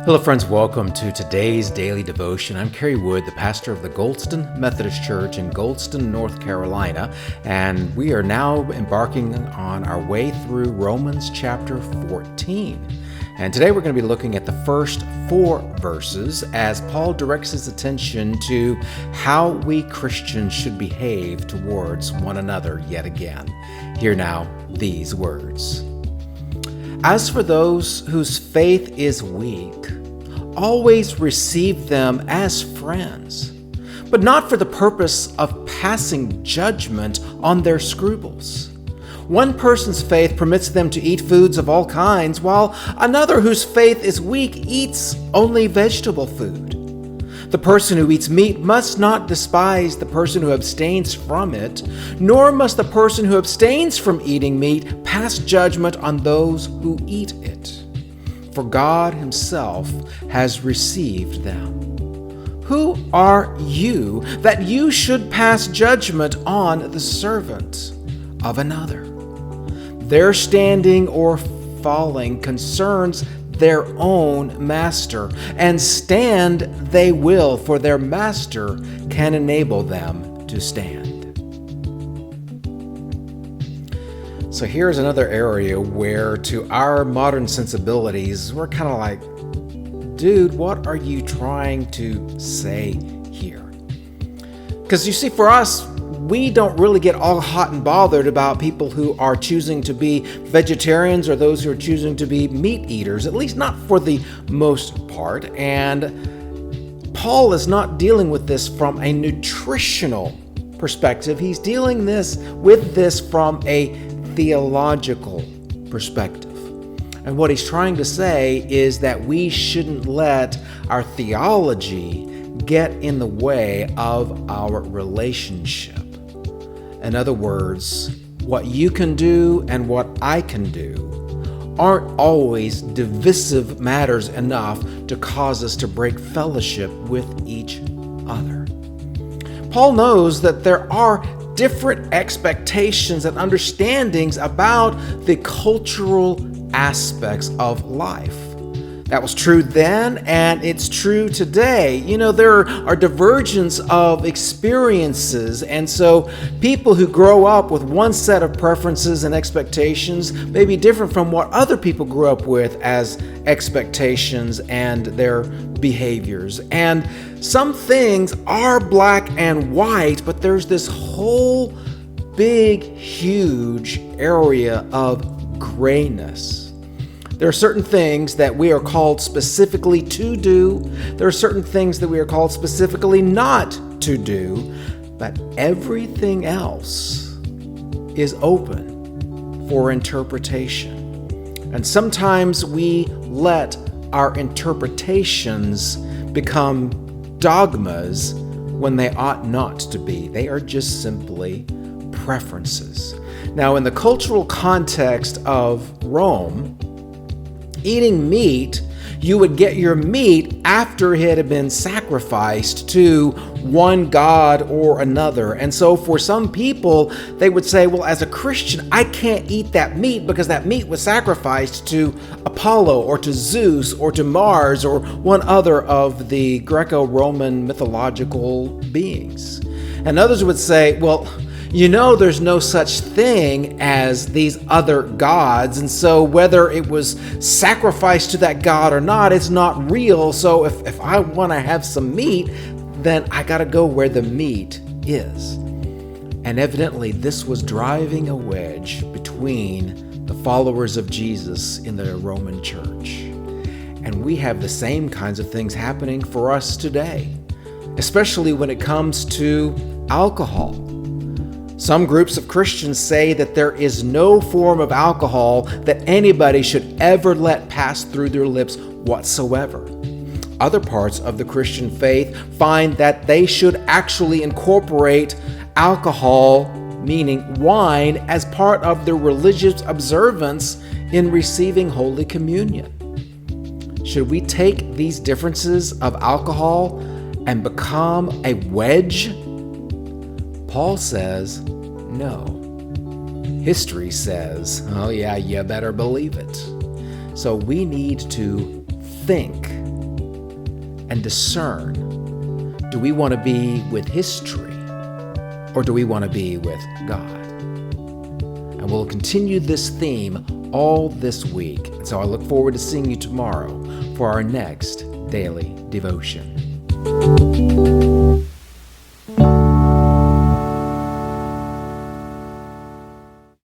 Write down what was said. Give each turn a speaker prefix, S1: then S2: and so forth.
S1: Hello friends, welcome to today's daily devotion. I'm Kerry Wood, the pastor of the Goldston Methodist Church in Goldston, North Carolina, and we are now embarking on our way through Romans chapter 14. And today we're going to be looking at the first 4 verses as Paul directs his attention to how we Christians should behave towards one another yet again. Hear now these words. As for those whose faith is weak, always receive them as friends, but not for the purpose of passing judgment on their scruples. One person's faith permits them to eat foods of all kinds, while another whose faith is weak eats only vegetable food. The person who eats meat must not despise the person who abstains from it, nor must the person who abstains from eating meat pass judgment on those who eat it. For God himself has received them. Who are you that you should pass judgment on the servant of another? Their standing or falling concerns their own master, and stand they will, for their master can enable them to stand. So here's another area where, to our modern sensibilities, we're kind of like, dude, what are you trying to say here? Because you see, for us, we don't really get all hot and bothered about people who are choosing to be vegetarians or those who are choosing to be meat eaters, at least not for the most part. And Paul is not dealing with this from a nutritional perspective. He's dealing with this from a theological perspective. And what he's trying to say is that we shouldn't let our theology get in the way of our relationship. In other words, what you can do and what I can do aren't always divisive matters enough to cause us to break fellowship with each other. Paul knows that there are different expectations and understandings about the cultural aspects of life. That was true then, and it's true today. You know, there are divergence of experiences, and so people who grow up with one set of preferences and expectations may be different from what other people grew up with as expectations and their behaviors. And some things are black and white, but there's this whole big, huge area of grayness. There are certain things that we are called specifically to do. There are certain things that we are called specifically not to do. But everything else is open for interpretation. And sometimes we let our interpretations become dogmas when they ought not to be. They are just simply preferences. Now, in the cultural context of Rome, eating meat, you would get your meat after it had been sacrificed to one god or another. And so for some people, they would say, well, as a Christian, I can't eat that meat because that meat was sacrificed to Apollo or to Zeus or to Mars or one other of the Greco-Roman mythological beings. And others would say, well, you know, there's no such thing as these other gods, and so whether it was sacrificed to that god or not, it's not real. So if I want to have some meat, then I got to go where the meat is. And evidently, this was driving a wedge between the followers of Jesus in the Roman church. And we have the same kinds of things happening for us today, especially when it comes to alcohol. Some groups of Christians say that there is no form of alcohol that anybody should ever let pass through their lips whatsoever. Other parts of the Christian faith find that they should actually incorporate alcohol, meaning wine, as part of their religious observance in receiving Holy Communion. Should we take these differences of alcohol and become a wedge? Paul says, no. History says, oh yeah, you better believe it. So we need to think and discern. Do we want to be with history, or do we want to be with God? And we'll continue this theme all this week. And so I look forward to seeing you tomorrow for our next daily devotion.